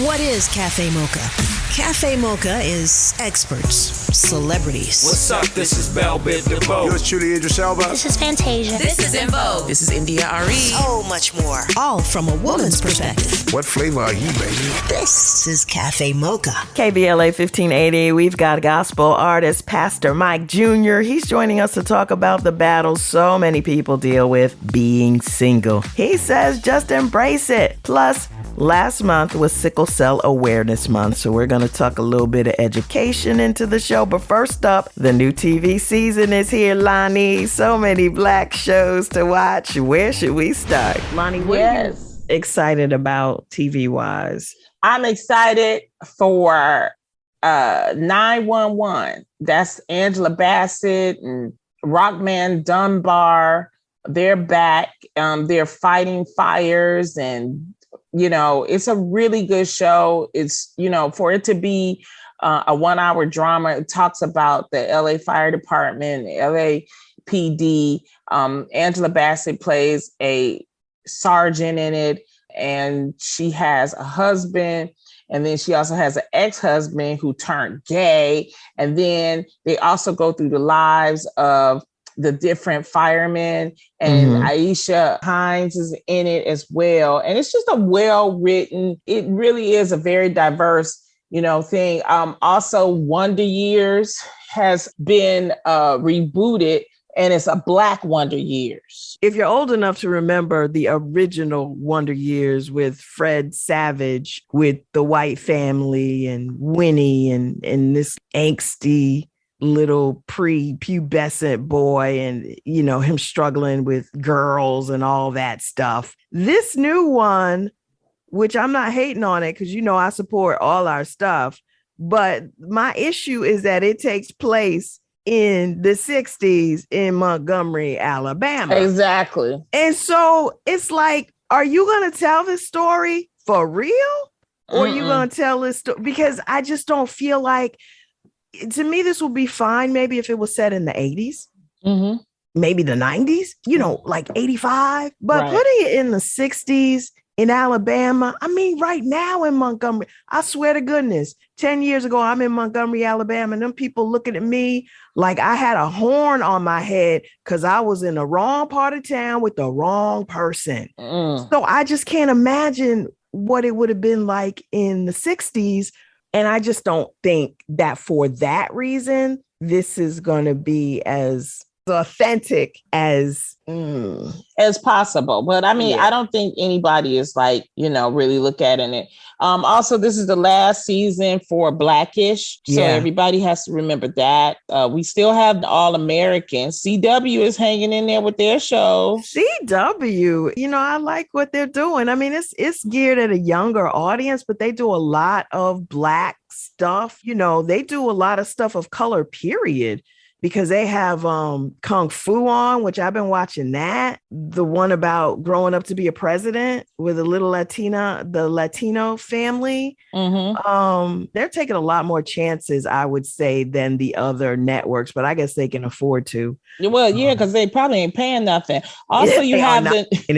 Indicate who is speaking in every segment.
Speaker 1: What is Cafe Mocha? Cafe Mocha is experts, celebrities.
Speaker 2: What's up? This is Belle Biv DeVoe.
Speaker 3: Yours truly, Idris Elba.
Speaker 4: This is Fantasia.
Speaker 5: This is In Vogue.
Speaker 6: This is India Ari.
Speaker 1: So much more. All from a woman's perspective.
Speaker 3: What flavor are you, baby?
Speaker 1: This is Cafe Mocha.
Speaker 6: KBLA 1580. We've got gospel artist Pastor Mike Jr. He's joining us to talk about the battle so many people deal with, being single. He says just embrace it. Plus, last month was Sickle Cell Awareness Month, so we're going to tuck a little bit of education into the show. But first up, the new TV season is here, Lonnie. So many black shows to watch. Where should we start? Lonnie, what are you excited about TV-wise?
Speaker 7: I'm excited for 911. That's Angela Bassett and Rockman Dunbar. They're back. They're fighting fires, and it's a really good show. It's, for it to be a 1 hour drama, it talks about the LA Fire Department, LAPD. Angela Bassett plays a sergeant in it, and she has a husband. And then she also has an ex-husband who turned gay. And then they also go through the lives of the different firemen, and Aisha Hines is in it as well. And it's just a well-written, it really is a very diverse, thing. Also, Wonder Years has been rebooted, and it's a Black Wonder Years.
Speaker 6: If you're old enough to remember the original Wonder Years with Fred Savage, with the white family and Winnie and this angsty little pre-pubescent boy, and him struggling with girls and all that stuff. This new one, which I'm not hating on it because I support all our stuff, but my issue is that it takes place in the 60s in Montgomery, Alabama.
Speaker 7: Exactly.
Speaker 6: And so it's like, are you going to tell this story for real? Or are you going to tell this story? Because I just don't feel like, to me, this would be fine. Maybe if it was set in the 80s, maybe the 90s, like 85, but putting it in the 60s in Alabama. I mean, right now in Montgomery, I swear to goodness, 10 years ago, I'm in Montgomery, Alabama, and them people looking at me like I had a horn on my head because I was in the wrong part of town with the wrong person. So I just can't imagine what it would have been like in the 60s. And I just don't think that for that reason, this is going to be as authentic as
Speaker 7: possible. But I mean, I don't think anybody is really look at it. Also, this is the last season for Blackish. So everybody has to remember that. We still have the All American. CW is hanging in there with their show.
Speaker 6: CW, I like what they're doing. I mean, it's geared at a younger audience, but they do a lot of Black stuff. They do a lot of stuff of color, period. Because they have Kung Fu on, which I've been watching that. The one about growing up to be a president with the Latino family. They're taking a lot more chances, I would say, than the other networks, but I guess they can afford to.
Speaker 7: Well, because they probably ain't paying nothing. Also, you have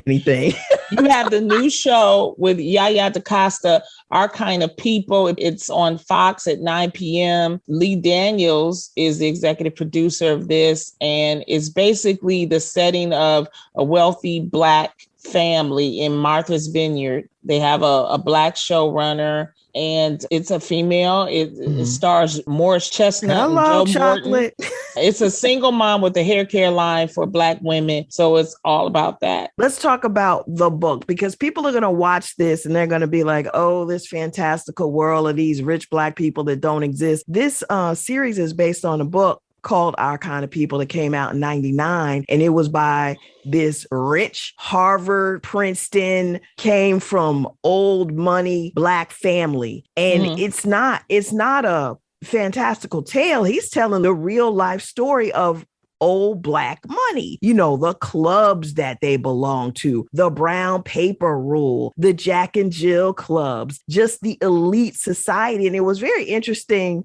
Speaker 6: anything.
Speaker 7: You have the new show with Yaya DaCosta, Our Kind of People. It's on Fox at 9 p.m. Lee Daniels is the executive producer of this, and it's basically the setting of a wealthy Black family in Martha's Vineyard. They have a Black showrunner, and it's a female. It stars Morris Chestnut and Joe
Speaker 6: chocolate.
Speaker 7: Morton. It's a single mom with a hair care line for Black women. So it's all about that.
Speaker 6: Let's talk about the book, because people are going to watch this and they're going to be like, oh, this fantastical world of these rich Black people that don't exist. This series is based on a book called Our Kind of People that came out in 99. And it was by this rich Harvard, Princeton, came from old money Black family. And it's not a fantastical tale. He's telling the real life story of old Black money, the clubs that they belong to, the brown paper rule, the Jack and Jill clubs, just the elite society. And it was very interesting,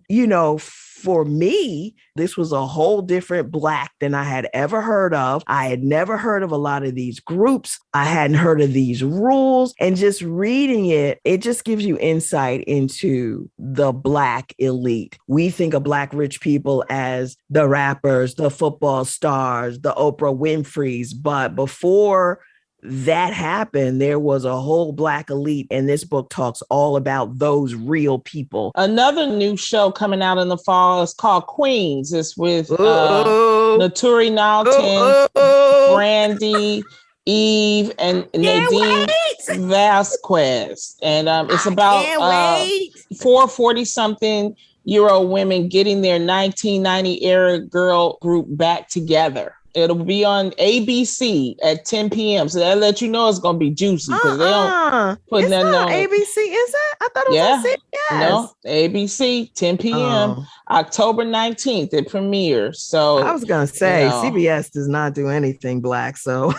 Speaker 6: for me, this was a whole different Black than I had ever heard of. I had never heard of a lot of these groups. I hadn't heard of these rules. And just reading it, it just gives you insight into the Black elite. We think of Black rich people as the rappers, the football stars, the Oprah Winfreys. But before that happened, there was a whole Black elite, and this book talks all about those real people.
Speaker 7: Another new show coming out in the fall is called Queens. It's with Naturi Nalton, Brandy, Eve, and Nadine Vasquez. And it's about 40-something-year-old women getting their 1990 era girl group back together. It'll be on ABC at 10 p.m. So that let you know it's going to be juicy because they don't put nothing on
Speaker 6: ABC, is it? I thought it was on CBS.
Speaker 7: No, ABC, 10 p.m. October 19th, it premieres. So
Speaker 6: I was going to say, CBS does not do anything Black. So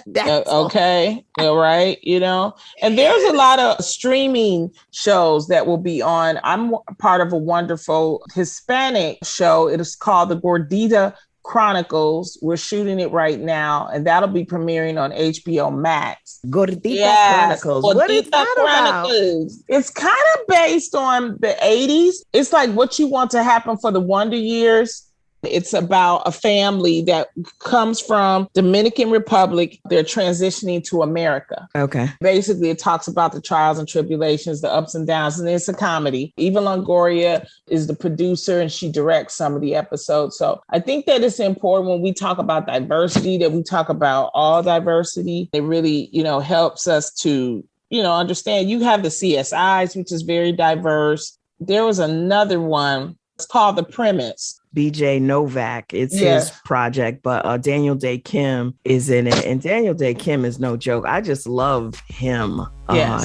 Speaker 6: that's
Speaker 7: okay. All right. And there's a lot of streaming shows that will be on. I'm part of a wonderful Hispanic show. It is called The Gordita Chronicles. We're shooting it right now, and that'll be premiering on HBO Max.
Speaker 6: Gordita Chronicles. What is that Chronicles
Speaker 7: about? It's kind of based on the 80s. It's like what you want to happen for the Wonder Years. It's about a family that comes from Dominican Republic. They're transitioning to America.
Speaker 6: Okay.
Speaker 7: Basically, it talks about the trials and tribulations, the ups and downs, and it's a comedy. Eva Longoria is the producer, and she directs some of the episodes. So I think that it's important when we talk about diversity, that we talk about all diversity. It really, helps us to, understand. You have the CSIs, which is very diverse. There was another one. It's called The Premise.
Speaker 6: BJ Novak, it's his project, but Daniel Day Kim is in it, and Daniel Day Kim is no joke. I just love him.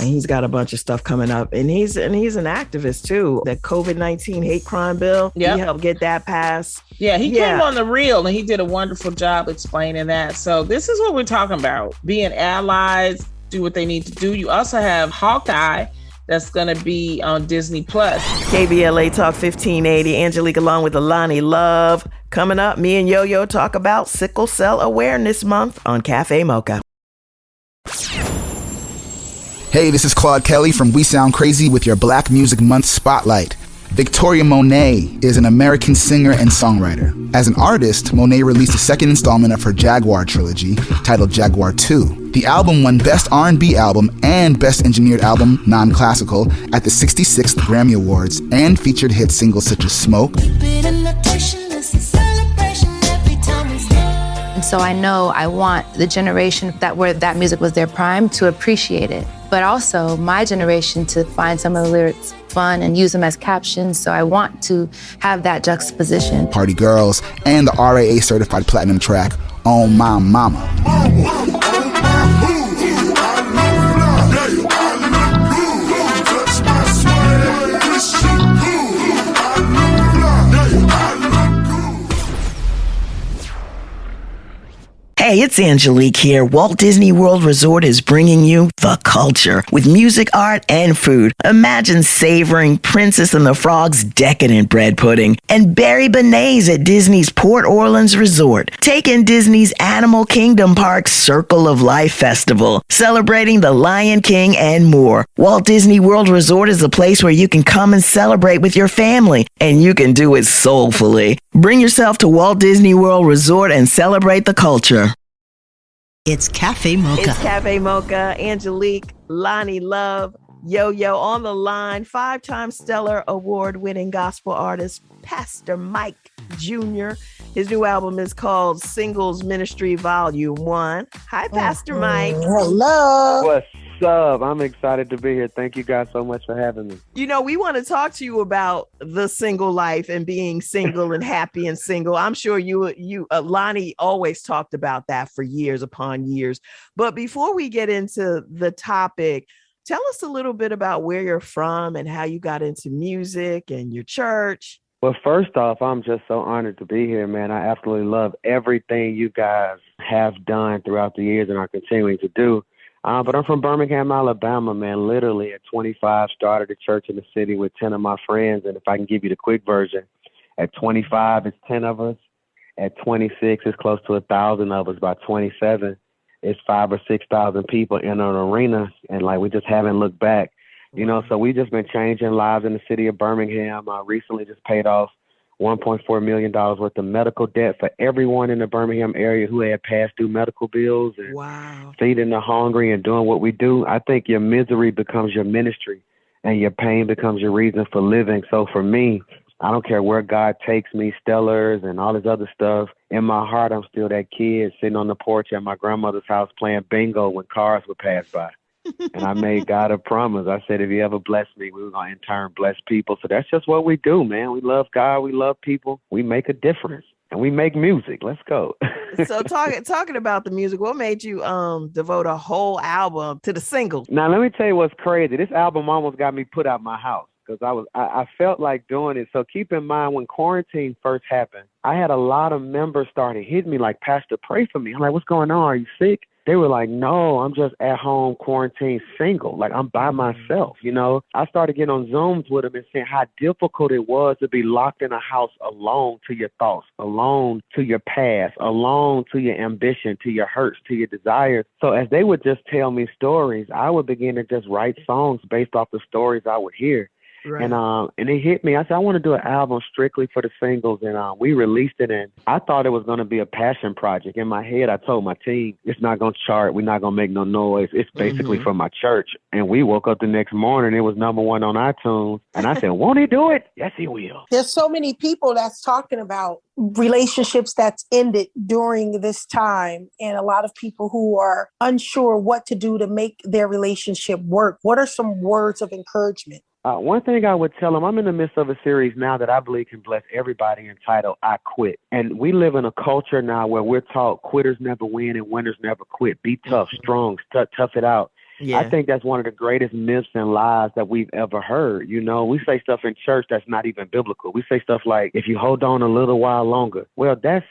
Speaker 6: He's got a bunch of stuff coming up, and he's an activist too. The COVID-19 hate crime bill, he helped get that passed.
Speaker 7: Yeah, he came on The Real, and he did a wonderful job explaining that. So this is what we're talking about: being allies, do what they need to do. You also have Hawkeye. That's going to be on Disney Plus.
Speaker 6: KBLA Talk 1580. Angelique along with Alani Love. Coming up, me and Yo-Yo talk about Sickle Cell Awareness Month on Cafe Mocha.
Speaker 4: Hey, this is Claude Kelly from We Sound Crazy with your Black Music Month Spotlight. Victoria Monet is an American singer and songwriter. As an artist, Monet released a second installment of her Jaguar trilogy, titled Jaguar 2. The album won Best R&B Album and Best Engineered Album Non-Classical at the 66th Grammy Awards and featured hit singles such as Smoke.
Speaker 5: And so I know I want the generation where that music was their prime to appreciate it, but also my generation to find some of the lyrics fun and use them as captions. So I want to have that juxtaposition.
Speaker 4: Party Girls and the RAA certified platinum track, On My Mama.
Speaker 1: Hey, it's Angelique here. Walt Disney World Resort is bringing you the culture with music, art, and food. Imagine savoring Princess and the Frog's decadent bread pudding and berry beignets at Disney's Port Orleans Resort. Take in Disney's Animal Kingdom Park's Circle of Life Festival, celebrating the Lion King and more. Walt Disney World Resort is a place where you can come and celebrate with your family, and you can do it soulfully. Bring yourself to Walt Disney World Resort and celebrate the culture.
Speaker 8: It's Cafe Mocha.
Speaker 6: It's Cafe Mocha. Angelique, Lonnie Love, Yo-Yo on the line. 5-time Stellar Award-winning gospel artist, Pastor Mike Jr. His new album is called Singles Ministry Volume 1. Hi, Pastor Mike.
Speaker 9: Hello.
Speaker 10: What's up? I'm excited to be here. Thank you guys so much for having me.
Speaker 6: We want to talk to you about the single life and being single and happy and single. I'm sure Lonnie always talked about that for years upon years. But before we get into the topic, tell us a little bit about where you're from and how you got into music and your church.
Speaker 10: Well, first off, I'm just so honored to be here, man. I absolutely love everything you guys have done throughout the years and are continuing to do. But I'm from Birmingham, Alabama, man. Literally at 25, started a church in the city with 10 of my friends. And if I can give you the quick version, At 25, it's 10 of us. At 26, it's close to 1,000 of us. By 27, it's 5,000 or 6,000 people in an arena, and like we just haven't looked back. You know, so we just been changing lives in the city of Birmingham. I recently just paid off $1.4 million worth of medical debt for everyone in the Birmingham area who had past due medical bills, and feeding the hungry and doing what we do. I think your misery becomes your ministry and your pain becomes your reason for living. So for me, I don't care where God takes me, Stellars and all this other stuff. In my heart, I'm still that kid sitting on the porch at my grandmother's house playing bingo when cars would pass by. And I made God a promise. I said, if he ever blessed me, we were going to in turn bless people. So that's just what we do, man. We love God. We love people. We make a difference. And we make music. Let's go.
Speaker 6: So talking about the music, what made you devote a whole album to the singles?
Speaker 10: Now, let me tell you what's crazy. This album almost got me put out my house because I felt like doing it. So keep in mind, when quarantine first happened, I had a lot of members started hitting me like, Pastor, pray for me. I'm like, what's going on? Are you sick? They were like, no, I'm just at home quarantine single. Like, I'm by myself, you know. I started getting on Zooms with them and saying how difficult it was to be locked in a house alone to your thoughts, alone to your past, alone to your ambition, to your hurts, to your desires. So as they would just tell me stories, I would begin to just write songs based off the stories I would hear. Right. And it hit me. I said, I want to do an album strictly for the singles. And we released it. And I thought it was going to be a passion project. In my head, I told my team, it's not going to chart. We're not going to make no noise. It's basically for my church. And we woke up the next morning. It was #1 on iTunes. And I said, won't he do it? Yes, he will.
Speaker 9: There's so many people that's talking about relationships that's ended during this time, and a lot of people who are unsure what to do to make their relationship work. What are some words of encouragement?
Speaker 10: One thing I would tell them, I'm in the midst of a series now that I believe can bless everybody, entitled I Quit. And we live in a culture now where we're taught quitters never win and winners never quit. Be tough, strong, tough it out. Yeah. I think that's one of the greatest myths and lies that we've ever heard. You know, we say stuff in church that's not even biblical. We say stuff like, if you hold on a little while longer. Well, that's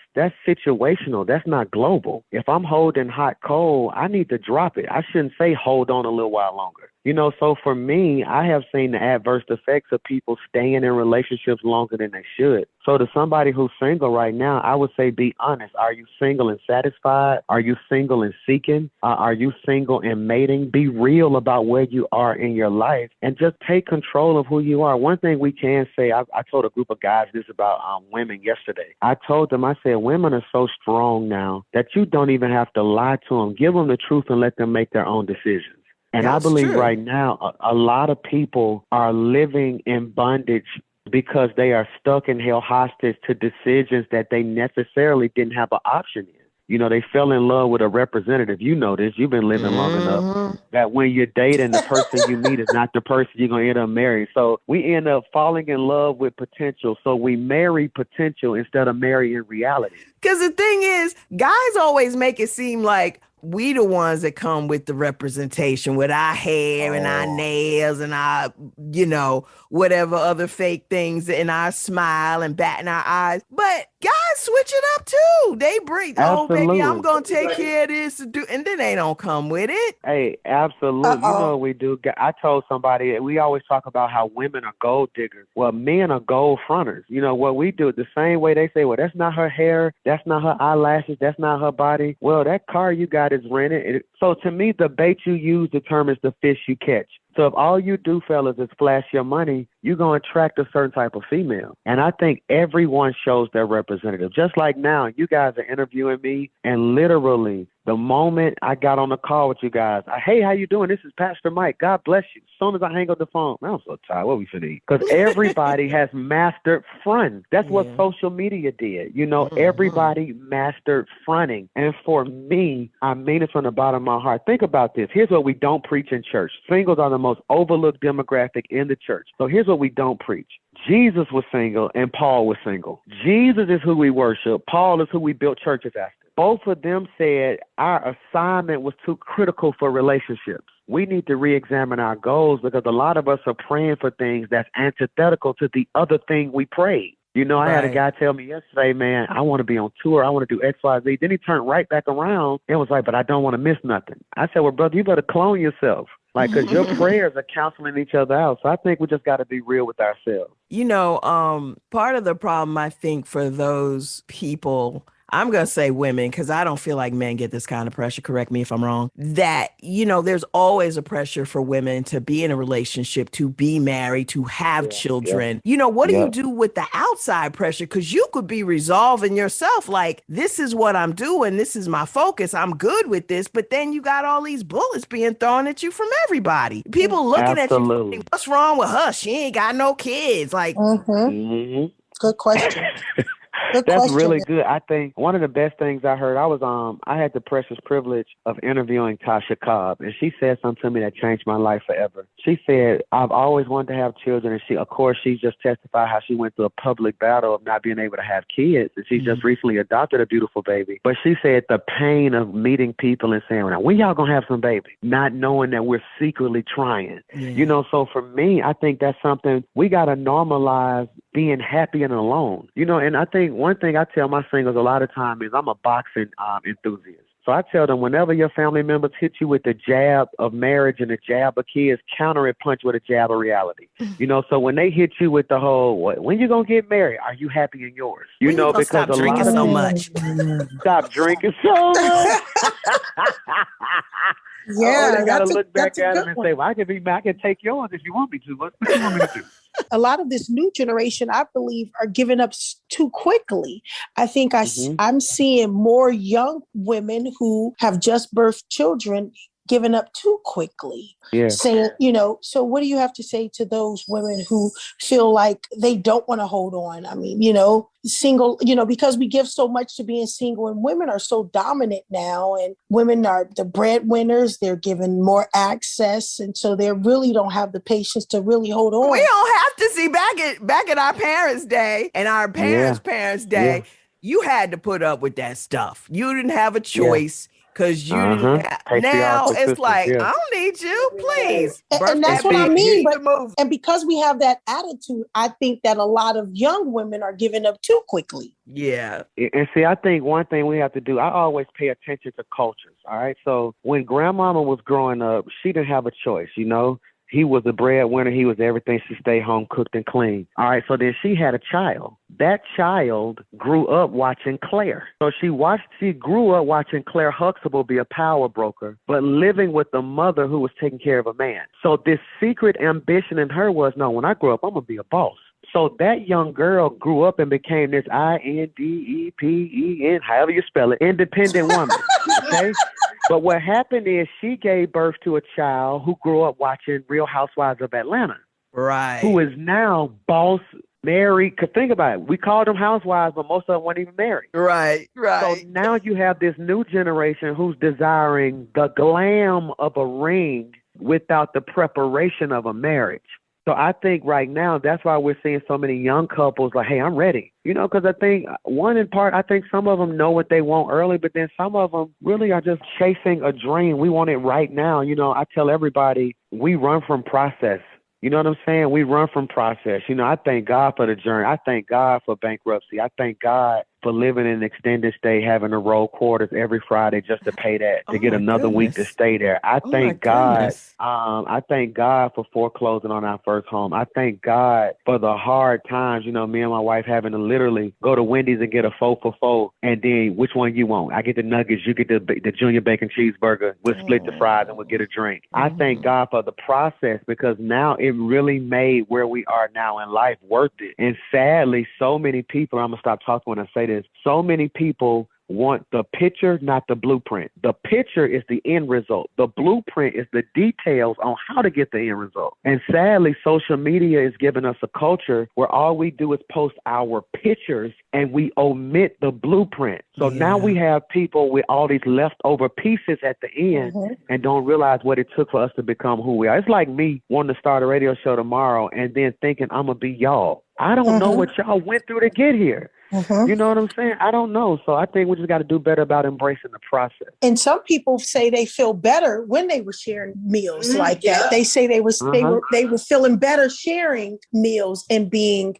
Speaker 10: situational. That's not global. If I'm holding hot coal, I need to drop it. I shouldn't say hold on a little while longer. You know, so for me, I have seen the adverse effects of people staying in relationships longer than they should. So to somebody who's single right now, I would say be honest. Are you single and satisfied? Are you single and seeking? Are you single and mating? Be real about where you are in your life and just take control of who you are. One thing we can say, I told a group of guys this about women yesterday. I told them, I said, women are so strong now that you don't even have to lie to them. Give them the truth and let them make their own decisions. And that's I believe true. Right now, a lot of people are living in bondage because they are stuck and held hostage to decisions that they necessarily didn't have an option in. You know, they fell in love with a representative. You know this. You've been living long enough that when you're dating, the person you meet is not the person you're going to end up marrying. So we end up falling in love with potential. So we marry potential instead of marrying reality.
Speaker 6: Because the thing is, guys always make it seem like we the ones that come with the representation with our hair and our nails and our, you know, whatever other fake things in our smile and batting our eyes. But guys switch it up too. They bring, absolutely. Oh, baby, I'm going to take care of this. And then they don't come with it.
Speaker 10: Hey, absolutely. You know what we do? I told somebody, we always talk about how women are gold diggers. Well, men are gold fronters. You know, what we do the same way they say, well, that's not her hair. That's not her eyelashes. That's not her body. Well, that car you got is rented. So to me, the bait you use determines the fish you catch. So if all you do, fellas, is flash your money, you're going to attract a certain type of female. And I think everyone shows their representative. Just like now, you guys are interviewing me, and literally the moment I got on the call with you guys, hey, how you doing? This is Pastor Mike. God bless you. As soon as I hang up the phone, man, I'm so tired. What we finna eat? Because everybody has mastered fronting. That's what social media did. You know, everybody mastered fronting. And for me, I mean it from the bottom of my heart. Think about this. Here's what we don't preach in church. Singles are the most overlooked demographic in the church. So here's what we don't preach. Jesus was single and Paul was single. Jesus is who we worship. Paul is who we built churches after. Both of them said our assignment was too critical for relationships. We need to re-examine our goals because a lot of us are praying for things that's antithetical to the other thing we prayed. You know, I had a guy tell me yesterday, man, I want to be on tour. I want to do X, Y, Z. Then he turned right back around and was like, but I don't want to miss nothing. I said, well, brother, you better clone yourself. Like, because your prayers are counseling each other out. So I think we just got to be real with ourselves.
Speaker 6: Part of the problem, I think, for those people, I'm going to say women, because I don't feel like men get this kind of pressure. Correct me if I'm wrong. That, there's always a pressure for women to be in a relationship, to be married, to have children. What do you do with the outside pressure? Because you could be resolving yourself like, this is what I'm doing. This is my focus. I'm good with this. But then you got all these bullets being thrown at you from everybody. People looking at you, thinking, what's wrong with her? She ain't got no kids. Like,
Speaker 9: Good question.
Speaker 10: That's really good. I think one of the best things I heard, I had the precious privilege of interviewing Tasha Cobb, and she said something to me that changed my life forever. She said, I've always wanted to have children, and she just testified how she went through a public battle of not being able to have kids, and she just recently adopted a beautiful baby. But she said the pain of meeting people and saying, when y'all gonna have some baby? Not knowing that we're secretly trying. So for me, I think that's something we gotta normalize, being happy and alone. And I think one thing I tell my singles a lot of time is I'm a boxing enthusiast. So I tell them, whenever your family members hit you with the jab of marriage and the jab of kids, counter it, punch with a jab of reality. So when they hit you with the whole, when you going to get married? Are you happy in yours? Because
Speaker 6: stop drinking so much.
Speaker 10: Stop drinking so much. They got to look back at them and say, well, I can take yours if you want me to. What do you want me to do?
Speaker 9: A lot of this new generation, I believe, are giving up too quickly. I think I'm seeing more young women who have just birthed children giving up too quickly. Saying, so what do you have to say to those women who feel like they don't want to hold on? I mean, single, because we give so much to being single, and women are so dominant now, and women are the breadwinners, they're given more access, and so they really don't have the patience to really hold on.
Speaker 6: We don't have to see back at our parents' day and our parents' day, you had to put up with that stuff. You didn't have a choice. Because you didn't have, now it's like, I don't need you, please.
Speaker 9: And that's what I mean. And because we have that attitude, I think that a lot of young women are giving up too quickly.
Speaker 10: Yeah. And see, I think one thing we have to do, I always pay attention to cultures. All right. So when grandmama was growing up, she didn't have a choice, He was the breadwinner. He was everything. She stayed home, cooked and cleaned. All right. So then she had a child. That child grew up watching Claire. So she grew up watching Claire Huxtable be a power broker, but living with a mother who was taking care of a man. So this secret ambition in her was, no, when I grow up, I'm going to be a boss. So that young girl grew up and became this INDEPEN, however you spell it, independent woman. Okay. But what happened is she gave birth to a child who grew up watching Real Housewives of Atlanta.
Speaker 6: Right.
Speaker 10: Who is now boss, married. Because think about it. We called them housewives, but most of them weren't even married.
Speaker 6: Right.
Speaker 10: So now you have this new generation who's desiring the glam of a ring without the preparation of a marriage. So I think right now, that's why we're seeing so many young couples like, hey, I'm ready. Because I think I think some of them know what they want early, but then some of them really are just chasing a dream. We want it right now. I tell everybody, we run from process. You know what I'm saying? We run from process. I thank God for the journey. I thank God for bankruptcy. I thank God for living in extended stay, having to roll quarters every Friday just to pay that, to get another week to stay there. I thank God. I thank God for foreclosing on our first home. I thank God for the hard times, me and my wife having to literally go to Wendy's and get a 4 for $4, and then which one you want? I get the nuggets, you get the junior bacon cheeseburger. We'll split the fries and we'll get a drink. I thank God for the process, because now it really made where we are now in life worth it. And sadly, so many people, I'm going to stop talking when I say this, so many people want the picture, not the blueprint. The picture is the end result. The blueprint is the details on how to get the end result. And sadly, social media is giving us a culture where all we do is post our pictures and we omit the blueprint. So now we have people with all these leftover pieces at the end and don't realize what it took for us to become who we are. It's like me wanting to start a radio show tomorrow and then thinking I'm going to be y'all. I don't know what y'all went through to get here. You know what I'm saying? I don't know. So I think we just got to do better about embracing the process.
Speaker 9: And some people say they feel better when they were sharing meals like that. They say they were feeling better sharing meals and being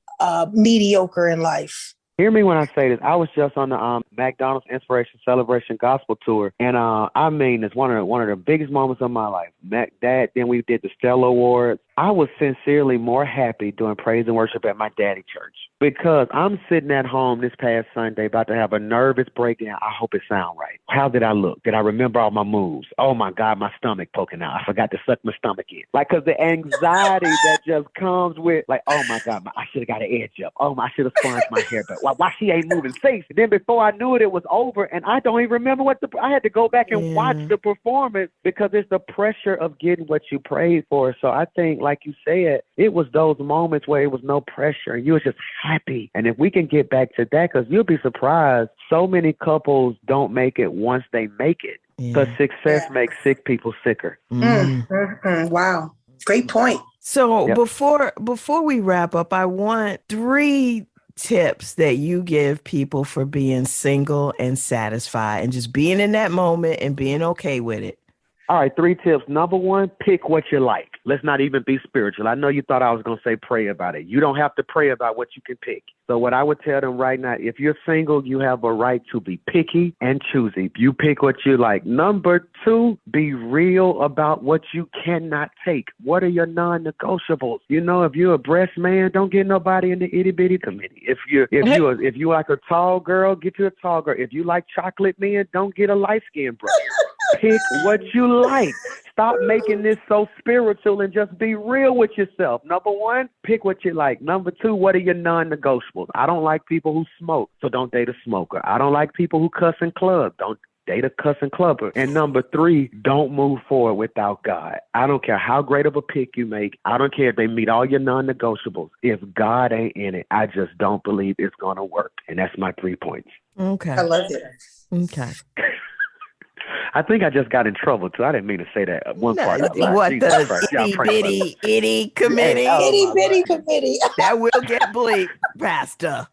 Speaker 9: mediocre in life.
Speaker 10: Hear me when I say this. I was just on the McDonald's Inspiration Celebration Gospel Tour, and I mean, it's one of the biggest moments of my life. Then we did the Stella Awards. I was sincerely more happy doing praise and worship at my daddy church because I'm sitting at home this past Sunday about to have a nervous breakdown. I hope it sounds right. How did I look? Did I remember all my moves? Oh my God, my stomach poking out. I forgot to suck my stomach in. Like, cause the anxiety that just comes with, like, oh my God, I should have got an edge up. Oh, I should have sponged my hair back. Why she ain't moving face? And then before I knew it, it was over, and I don't even remember I had to go back and watch the performance because it's the pressure of getting what you prayed for. So I think, like you said, it was those moments where it was no pressure and you were just happy. And if we can get back to that, because you'll be surprised, so many couples don't make it once they make it. Because success makes sick people sicker.
Speaker 9: Wow. Great point.
Speaker 6: So before we wrap up, I want 3 tips that you give people for being single and satisfied and just being in that moment and being okay with it.
Speaker 10: All right, 3 tips. Number 1, pick what you like. Let's not even be spiritual. I know you thought I was going to say pray about it. You don't have to pray about what you can pick. So what I would tell them right now, if you're single, you have a right to be picky and choosy. You pick what you like. Number 2, be real about what you cannot take. What are your non-negotiables? You know, if you're a breast man, don't get nobody in the itty bitty committee. If you like a tall girl, get you a tall girl. If you like chocolate men, don't get a light-skinned brother. Pick what you like. Stop making this so spiritual and just be real with yourself. Number 1, pick what you like. Number 2, what are your non-negotiables? I don't like people who smoke, so don't date a smoker. I don't like people who cuss in clubs. Don't date a cussing clubber. And number 3, don't move forward without God. I don't care how great of a pick you make. I don't care if they meet all your non-negotiables. If God ain't in it, I just don't believe it's going to work. And that's my 3 points.
Speaker 6: Okay.
Speaker 9: I love it.
Speaker 6: Okay.
Speaker 10: I think I just got in trouble too. I didn't mean to say that one part.
Speaker 6: What the itty committee?
Speaker 9: Itty bitty committee.
Speaker 6: That will get bleeped, Pastor.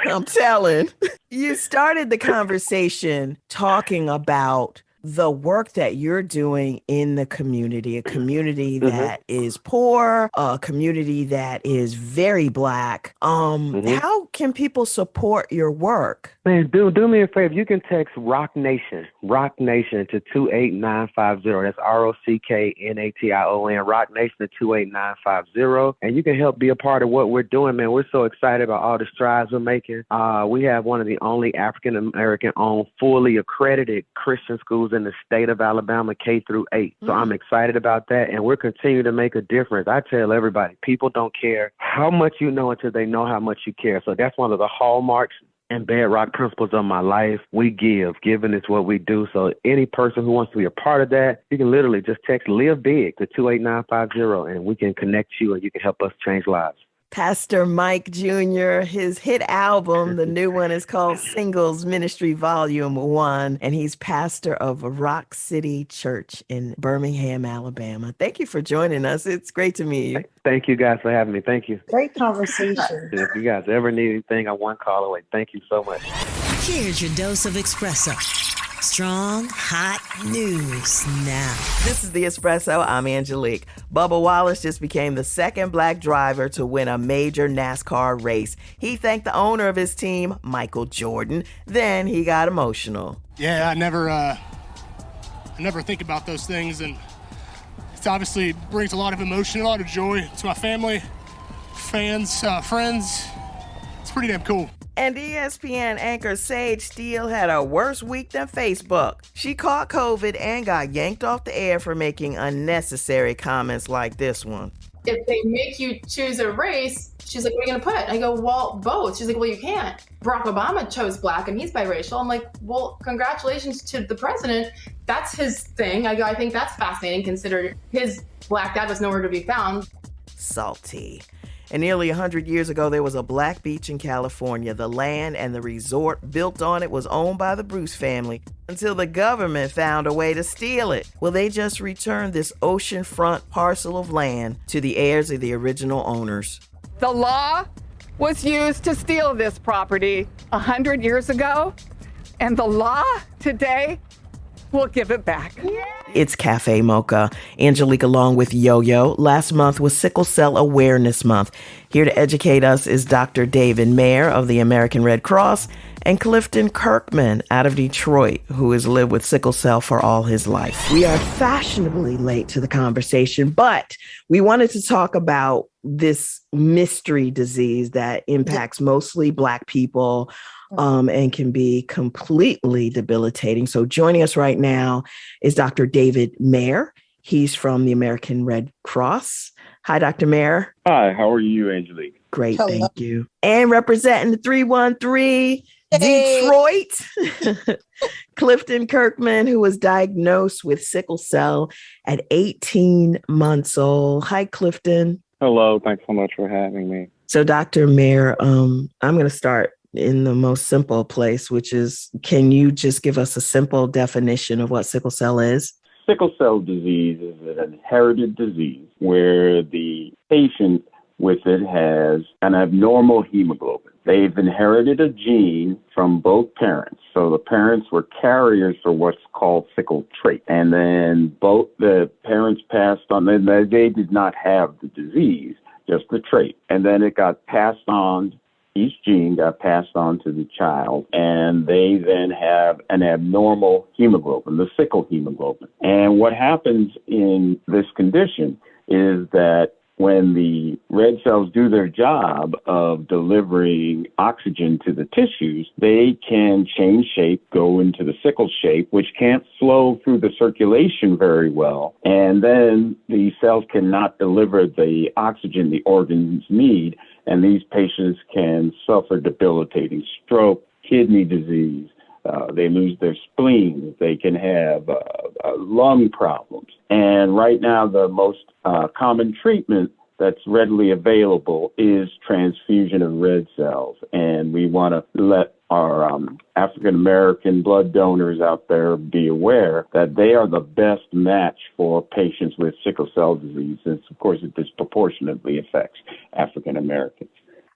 Speaker 6: I'm telling. You started the conversation talking about the work that you're doing in the community, a community that is poor, a community that is very Black. How can people support your work?
Speaker 10: Man, do me a favor. You can text Rock Nation to 28950. That's ROCKNATION, Rock Nation to 28950. And you can help be a part of what we're doing, man. We're so excited about all the strides we're making. We have one of the only African-American owned, fully accredited Christian schools in the state of Alabama, K through 8. So I'm excited about that. And we're continuing to make a difference. I tell everybody, people don't care how much you know until they know how much you care. So that's one of the hallmarks and bedrock principles of my life. We give. Giving is what we do. So any person who wants to be a part of that, you can literally just text Live Big to 28950 and we can connect you and you can help us change lives.
Speaker 6: Pastor Mike Jr., his hit album, the new one is called Singles Ministry Volume 1, and he's pastor of Rock City Church in Birmingham, Alabama. Thank you for joining us. It's great to meet you.
Speaker 10: Thank you guys for having me. Thank you.
Speaker 9: Great conversation.
Speaker 10: If you guys ever need anything, I'm one call away. Thank you so much.
Speaker 8: Here's your dose of espresso. Strong, hot news now.
Speaker 6: This is The Espresso. I'm Angelique. Bubba Wallace just became the second Black driver to win a major NASCAR race. He thanked the owner of his team, Michael Jordan. Then he got emotional.
Speaker 11: Yeah, I never think about those things, and it obviously brings a lot of emotion, a lot of joy to my family, fans, friends. It's pretty damn cool.
Speaker 6: And ESPN anchor Sage Steele had a worse week than Facebook. She caught COVID and got yanked off the air for making unnecessary comments like this one.
Speaker 12: If they make you choose a race, she's like, what are you going to put? I go, well, both. She's like, well, you can't. Barack Obama chose Black and he's biracial. I'm like, well, congratulations to the president. That's his thing. I go, I think that's fascinating considering his Black dad was nowhere to be found.
Speaker 6: Salty. And nearly 100 years ago, there was a Black beach in California. The land and the resort built on it was owned by the Bruce family until the government found a way to steal it. Well, they just returned this oceanfront parcel of land to the heirs of the original owners.
Speaker 13: The law was used to steal this property 100 years ago, and the law today we'll give it back.
Speaker 1: It's Cafe Mocha. Angelique along with Yo-Yo. Last month was Sickle Cell Awareness Month. Here to educate us is Dr. David Mayer of the American Red Cross and Clifton Kirkman out of Detroit, who has lived with sickle cell for all his life. We are fashionably late to the conversation, but we wanted to talk about this mystery disease that impacts mostly Black people and can be completely debilitating. So joining us right now is Dr. David Mayer. He's from the American Red Cross. Hi, Dr. Mayer.
Speaker 14: Hi, how are you, Angelique?
Speaker 1: Great, thank you. And representing the 313 Detroit, Clifton Kirkman, who was diagnosed with sickle cell at 18 months old. Hi, Clifton.
Speaker 14: Hello, thanks so much for having me.
Speaker 1: So, Dr. Mayer, I'm going to start in the most simple place, which is, can you just give us a simple definition of what sickle cell is?
Speaker 14: Sickle cell disease is an inherited disease where the patient with it has an abnormal hemoglobin. They've inherited a gene from both parents. So the parents were carriers for what's called sickle trait. And then both the parents passed on, they did not have the disease, just the trait. And then it got passed on. Each gene got passed on to the child, and they then have an abnormal hemoglobin, the sickle hemoglobin. And what happens in this condition is that when the red cells do their job of delivering oxygen to the tissues, they can change shape, go into the sickle shape, which can't flow through the circulation very well. And then the cells cannot deliver the oxygen the organs need, and these patients can suffer debilitating stroke, kidney disease. They lose their spleen. They can have lung problems. And right now, the most common treatment that's readily available is transfusion of red cells. And we want to let our African-American blood donors out there be aware that they are the best match for patients with sickle cell disease, since, of course, it disproportionately affects African-Americans.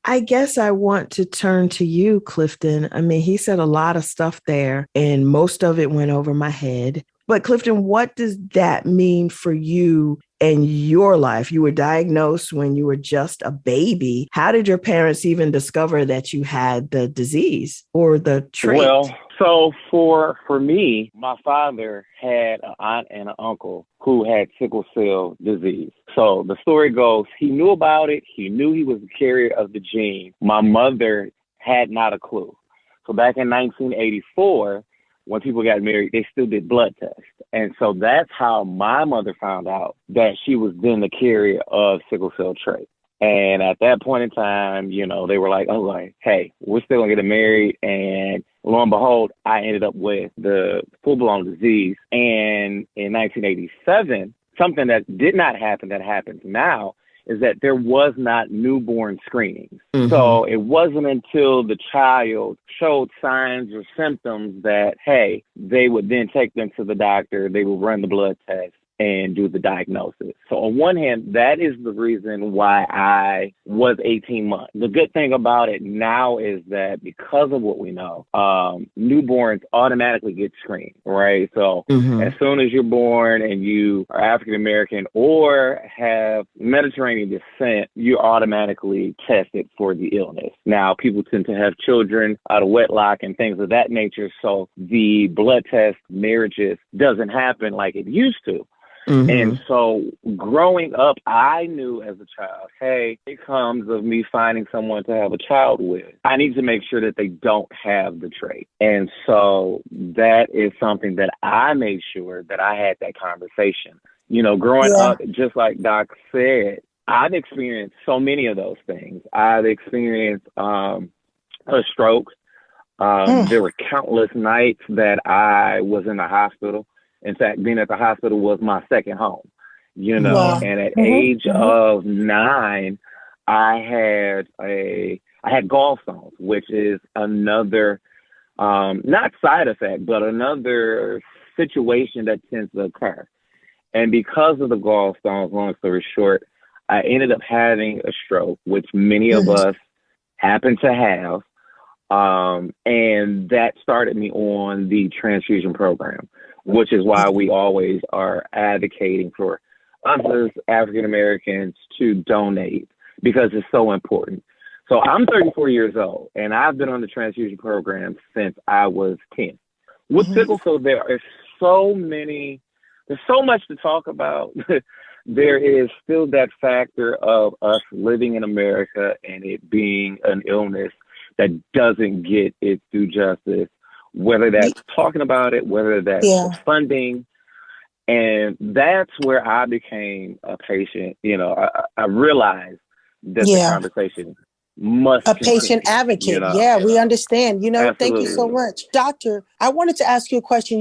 Speaker 1: I guess I want to turn to you, Clifton. I mean, he said a lot of stuff there, and most of it went over my head. But Clifton, what does that mean for you and your life? You were diagnosed when you were just a baby. How did your parents even discover that you had the disease or the trait?
Speaker 14: Well, so for me, my father had an aunt and an uncle who had sickle cell disease. So the story goes, he knew about it. He knew he was the carrier of the gene. My mother had not a clue. So back in 1984, when people got married, they still did blood tests. And so that's how my mother found out that she was then the carrier of sickle cell trait. And at that point in time, you know, they were like, oh, like, hey, we're still going to get married. And lo and behold, I ended up with the full-blown disease. And in 1987, something that did not happen that happens now is that there was not newborn screenings. Mm-hmm. So it wasn't until the child showed signs or symptoms that, hey, they would then take them to the doctor, they would run the blood test and do the diagnosis. So on one hand, that is the reason why I was 18 months. The good thing about it now is that because of what we know, newborns automatically get screened, right? So as soon as you're born and you are African-American or have Mediterranean descent, you're automatically tested for the illness. Now, people tend to have children out of wedlock and things of that nature. So the blood test marriages doesn't happen like it used to. Mm-hmm. And so growing up, I knew as a child, hey, it comes of me finding someone to have a child with. I need to make sure that they don't have the trait. And so that is something that I made sure that I had that conversation. You know, growing up, just like Doc said, I've experienced so many of those things. I've experienced a stroke. There were countless nights that I was in the hospital. In fact, being at the hospital was my second home, you know, and at age of 9, I had gallstones, which is another, not side effect, but another situation that tends to occur. And because of the gallstones, long story short, I ended up having a stroke, which many of us happen to have. And that started me on the transfusion program. which is why we always are advocating for us as African Americans to donate because it's so important. So I'm 34 years old, and I've been on the transfusion program since I was 10. With sickle cell, there's so much to talk about. There is still that factor of us living in America and it being an illness that doesn't get its due justice, whether that's talking about it, whether that's funding. And that's where I became a patient. I realized that the conversation must
Speaker 9: a
Speaker 14: continue,
Speaker 9: patient advocate. We understand. Thank you so
Speaker 14: Absolutely.
Speaker 9: much. Doctor, I wanted to ask you a question.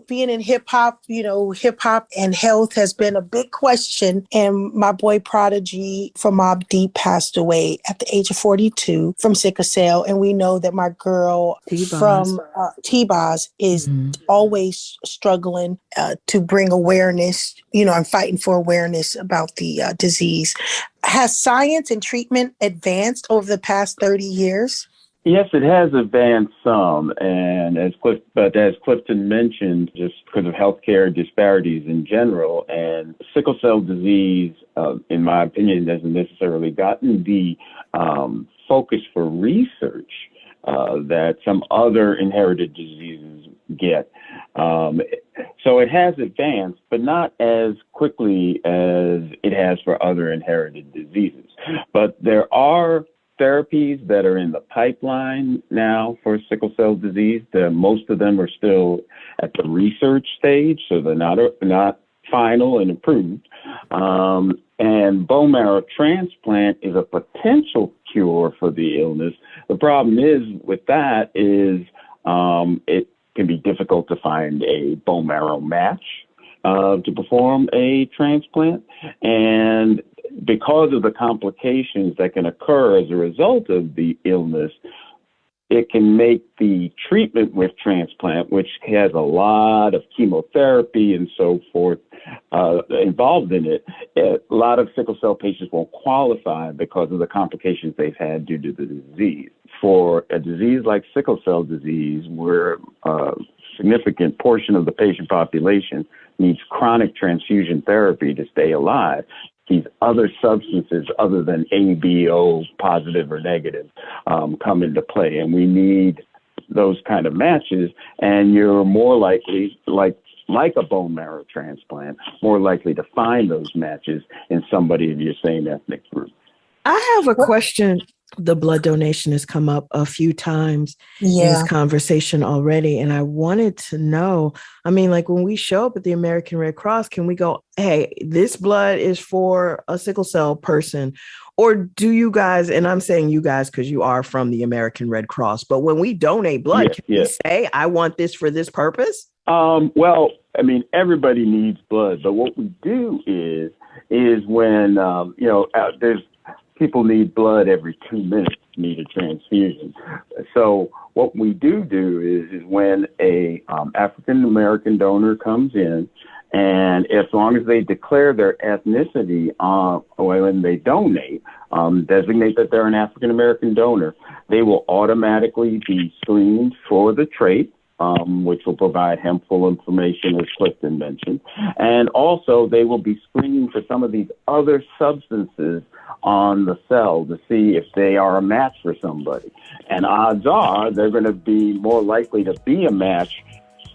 Speaker 9: Being in hip hop, hip hop and health has been a big question. And my boy Prodigy from Mobb Deep passed away at the age of 42 from sickle cell. And we know that my girl from T-Boz is always struggling to bring awareness, and fighting for awareness about the disease. Has science and treatment advanced over the past 30 years?
Speaker 15: Yes, it has advanced some, and as Clifton mentioned, just because of healthcare disparities in general, and sickle cell disease, in my opinion, hasn't necessarily gotten the focus for research that some other inherited diseases get. So it has advanced, but not as quickly as it has for other inherited diseases. But there are therapies that are in the pipeline now for sickle cell disease. Most of them are still at the research stage, so they're not final and approved. And bone marrow transplant is a potential cure for the illness. The problem is with that is it can be difficult to find a bone marrow match to perform a transplant. And because of the complications that can occur as a result of the illness, it can make the treatment with transplant, which has a lot of chemotherapy and so forth involved in it, a lot of sickle cell patients won't qualify because of the complications they've had due to the disease. For a disease like sickle cell disease, where a significant portion of the patient population needs chronic transfusion therapy to stay alive, these other substances other than ABO positive or negative come into play. And we need those kind of matches. And you're more likely, like a bone marrow transplant, more likely to find those matches in somebody of your same ethnic group.
Speaker 6: I have a question. The blood donation has come up a few times in this conversation already. And I wanted to know, when we show up at the American Red Cross, can we go, hey, this blood is for a sickle cell person? Or do you guys, and I'm saying you guys because you are from the American Red Cross, but when we donate blood, can we say, I want this for this purpose?
Speaker 15: Everybody needs blood, but what we do is when, there's people need blood every 2 minutes, need a transfusion. So what we do is when a African-American donor comes in, and as long as they declare their ethnicity when they donate, designate that they're an African-American donor, they will automatically be screened for the trait, which will provide helpful information, as Clifton mentioned. And also, they will be screened for some of these other substances on the cell to see if they are a match for somebody. And odds are they're going to be more likely to be a match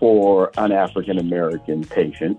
Speaker 15: for an African-American patient,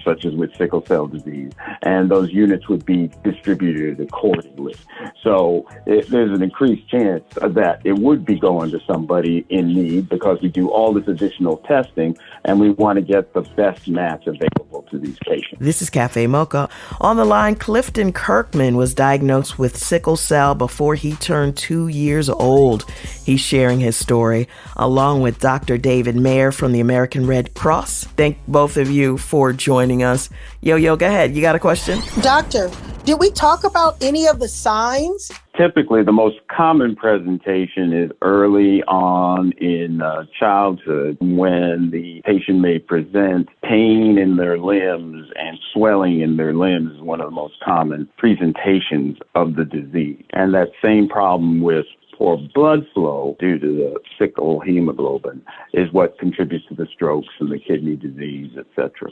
Speaker 15: such as with sickle cell disease, and those units would be distributed accordingly. So there's an increased chance that it would be going to somebody in need because we do all this additional testing and we want to get the best match available to these patients.
Speaker 1: This is Cafe Mocha. On the line, Clifton Kirkman was diagnosed with sickle cell before he turned 2 years old. He's sharing his story along with Dr. David Mayer from the American Red Cross. Thank both of you for joining us. Yo, go ahead. You got a question?
Speaker 9: Doctor, did we talk about any of the signs?
Speaker 15: Typically, the most common presentation is early on in childhood when the patient may present pain in their limbs and swelling in their limbs is one of the most common presentations of the disease. And that same problem with poor blood flow due to the sickle hemoglobin is what contributes to the strokes and the kidney disease, etc.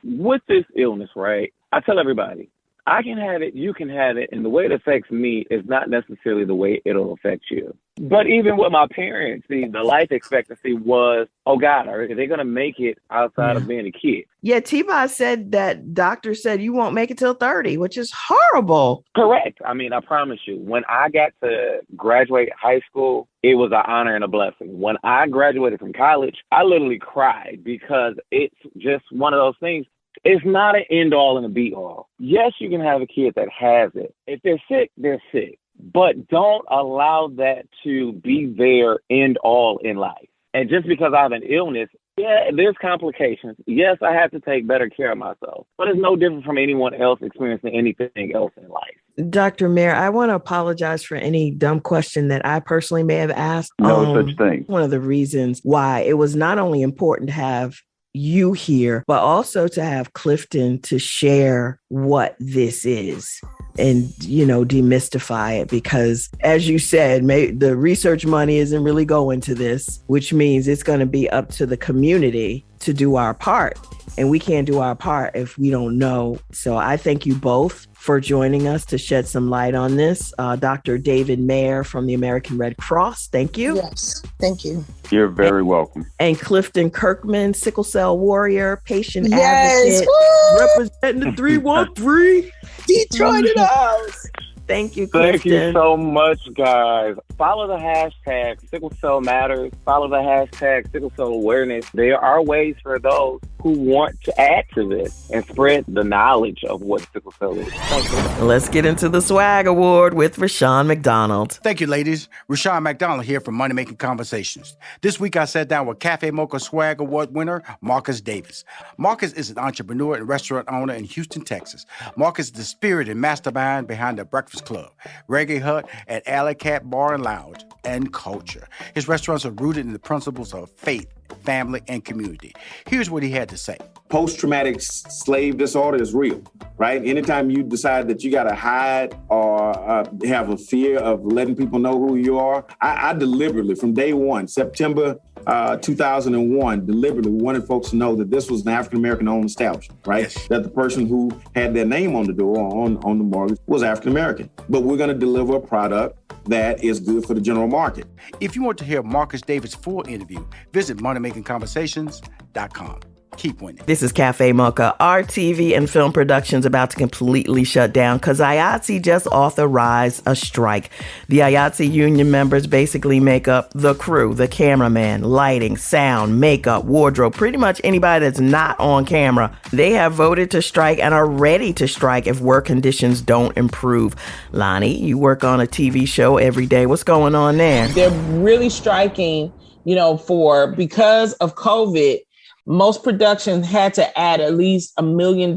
Speaker 14: With this illness, right, I tell everybody, I can have it, you can have it, and the way it affects me is not necessarily the way it'll affect you. But even with my parents, the life expectancy was, oh God, are they going to make it outside of being a kid?
Speaker 6: Yeah, T-Boz said that doctor said you won't make it till 30, which is horrible.
Speaker 14: Correct. I mean, I promise you, when I got to graduate high school, it was an honor and a blessing. When I graduated from college, I literally cried because it's just one of those things. It's not an end all and a be all. Yes, you can have a kid that has it. If they're sick, they're sick. But don't allow that to be their end all in life. And just because I have an illness, yeah, there's complications. Yes, I have to take better care of myself. But it's no different from anyone else experiencing anything else in life.
Speaker 6: Dr. Mayer, I want to apologize for any dumb question that I personally may have asked.
Speaker 15: No such thing.
Speaker 6: One of the reasons why it was not only important to have you here, but also to have Clifton to share what this is and, demystify it, because as you said, the research money isn't really going to this, which means it's going to be up to the community to do our part. And we can't do our part if we don't know. So I thank you both for joining us to shed some light on this. Dr. David Mayer from the American Red Cross, thank you.
Speaker 9: Yes, thank you.
Speaker 15: You're very welcome.
Speaker 6: And Clifton Kirkman, sickle cell warrior, patient
Speaker 9: Yes.
Speaker 6: advocate, representing the 313.
Speaker 9: Detroit in the house.
Speaker 6: Thank you, Clifton.
Speaker 14: Thank you so much, guys. Follow the hashtag Sickle Cell Matters. Follow the hashtag Sickle Cell Awareness. There are ways for those who want to add to this and spread the knowledge of what sickle cell is. Thank you.
Speaker 1: Let's get into the Swag Award with Rashawn McDonald.
Speaker 3: Thank you, ladies. Rashawn McDonald here from Money Making Conversations. This week, I sat down with Cafe Mocha Swag Award winner, Marcus Davis. Marcus is an entrepreneur and restaurant owner in Houston, Texas. Marcus is the spirit and mastermind behind the Breakfast Club, Reggae Hut, and Alley Cat Bar and Lounge, and culture. His restaurants are rooted in the principles of faith, family, and community. Here's what he had to say.
Speaker 16: Post-traumatic slave disorder is real, right? Anytime you decide that you got to hide or have a fear of letting people know who you are, I deliberately, from day one, September 2001, deliberately wanted folks to know that this was an African-American owned establishment, right? Yes. That the person who had their name on the door, on the mortgage, was African-American. But we're going to deliver a product that is good for the general market.
Speaker 3: If you want to hear Marcus Davis' full interview, visit moneymakingconversations.com. Keep winning.
Speaker 1: This is Cafe Mocha. Our TV and film production's about to completely shut down because IATSE just authorized a strike. The IATSE union members basically make up the crew, the cameraman, lighting, sound, makeup, wardrobe, pretty much anybody that's not on camera. They have voted to strike and are ready to strike if work conditions don't improve. Lonnie, you work on a TV show every day. What's going on there?
Speaker 7: They're really striking, because of COVID. Most productions had to add at least $1 million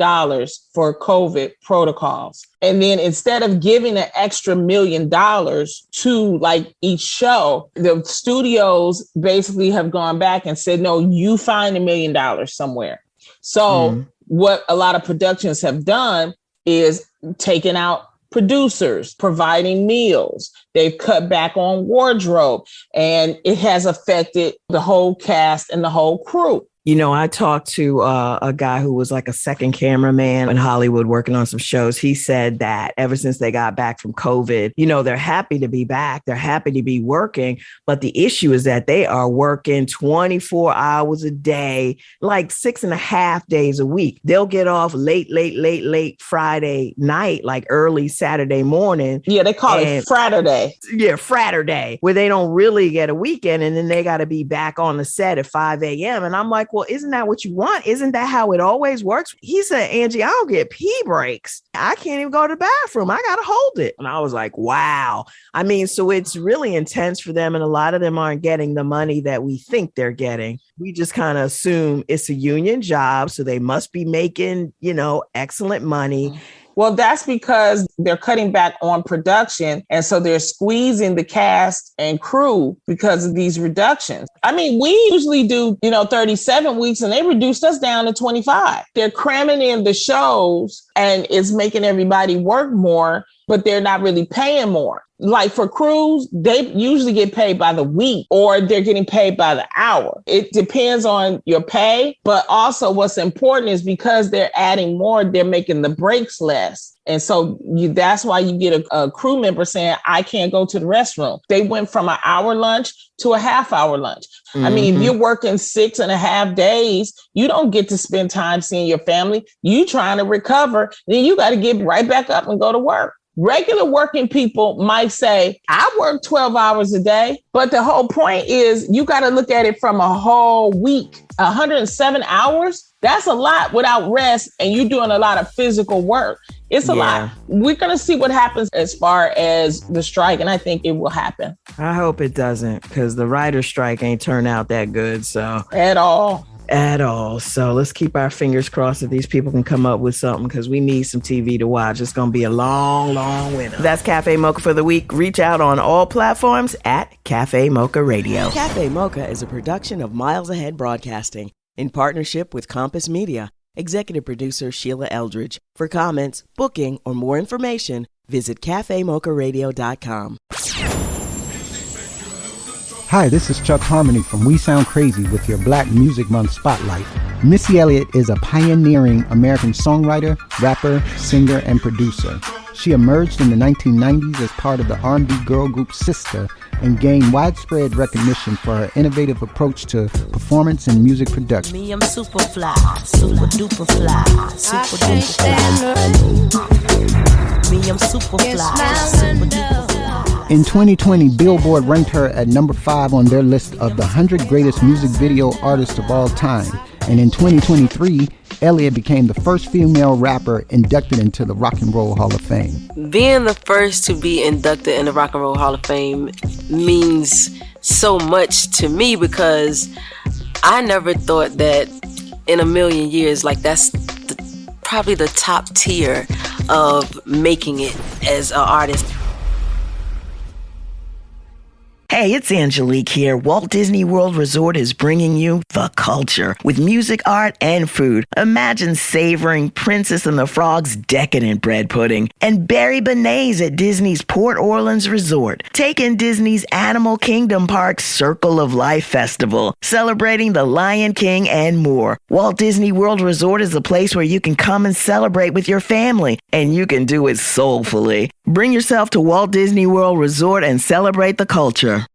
Speaker 7: for COVID protocols. And then instead of giving an extra $1 million to each show, the studios basically have gone back and said, no, you find $1 million somewhere. So what a lot of productions have done is taken out producers, providing meals. They've cut back on wardrobe, and it has affected the whole cast and the whole crew.
Speaker 6: I talked to a guy who was like a second cameraman in Hollywood working on some shows. He said that ever since they got back from COVID, they're happy to be back. They're happy to be working. But the issue is that they are working 24 hours a day, like 6.5 days a week. They'll get off late Friday night, like early Saturday morning.
Speaker 7: Yeah, they call it Fraturday.
Speaker 6: Yeah, Fraturday, where they don't really get a weekend. And then they got to be back on the set at 5 a.m. And I'm like, well, isn't that what you want? Isn't that how it always works? He said, Angie, I don't get pee breaks. I can't even go to the bathroom. I got to hold it. And I was like, wow. I mean, so it's really intense for them. And a lot of them aren't getting the money that we think they're getting. We just kind of assume it's a union job. So they must be making, excellent money.
Speaker 7: Well, that's because they're cutting back on production. And so they're squeezing the cast and crew because of these reductions. I mean, we usually do, 37 weeks and they reduced us down to 25. They're cramming in the shows and it's making everybody work more. but they're not really paying more. Like for crews, they usually get paid by the week or they're getting paid by the hour. It depends on your pay, but also what's important is because they're adding more, they're making the breaks less. And so that's why you get a crew member saying, I can't go to the restroom. They went from an hour lunch to a half-hour lunch. Mm-hmm. I mean, if you're working 6.5 days, you don't get to spend time seeing your family. You trying to recover, then you got to get right back up and go to work. Regular working people might say, I work 12 hours a day, but the whole point is you got to look at it from a whole week. 107 hours, that's a lot without rest, and you're doing a lot of physical work. It's a lot. We're going to see what happens as far as the strike, and I think it will happen.
Speaker 6: I hope it doesn't, because the writer's strike ain't turned out that good. So
Speaker 7: At all.
Speaker 6: So let's keep our fingers crossed that these people can come up with something, because we need some TV to watch. It's going to be a long, long winter. That's Cafe Mocha for the week. Reach out on all platforms at Cafe Mocha Radio.
Speaker 17: Cafe Mocha is a production of Miles Ahead Broadcasting in partnership with Compass Media. Executive producer Sheila Eldridge. For comments, booking, or more information, visit cafemocharadio.com.
Speaker 18: Hi, this is Chuck Harmony from We Sound Crazy with your Black Music Month Spotlight. Missy Elliott is a pioneering American songwriter, rapper, singer, and producer. She emerged in the 1990s as part of the R&B girl group Sister and gained widespread recognition for her innovative approach to performance and music production.
Speaker 19: Me, I'm super fly, super duper fly, super duper fly. Me, I'm super fly, super duper fly.
Speaker 18: In 2020, Billboard ranked her at number 5 on their list of the 100 greatest music video artists of all time. And in 2023, Elliott became the first female rapper inducted into the Rock and Roll Hall of Fame.
Speaker 20: Being the first to be inducted in the Rock and Roll Hall of Fame means so much to me, because I never thought that in a million years, like that's probably the top tier of making it as an artist.
Speaker 1: Hey, it's Angelique here. Walt Disney World Resort is bringing you the culture with music, art, and food. Imagine savoring Princess and the Frog's decadent bread pudding and berry beignets at Disney's Port Orleans Resort. Take in Disney's Animal Kingdom Park's Circle of Life Festival, celebrating the Lion King and more. Walt Disney World Resort is a place where you can come and celebrate with your family, and you can do it soulfully. Bring yourself to Walt Disney World Resort and celebrate the culture.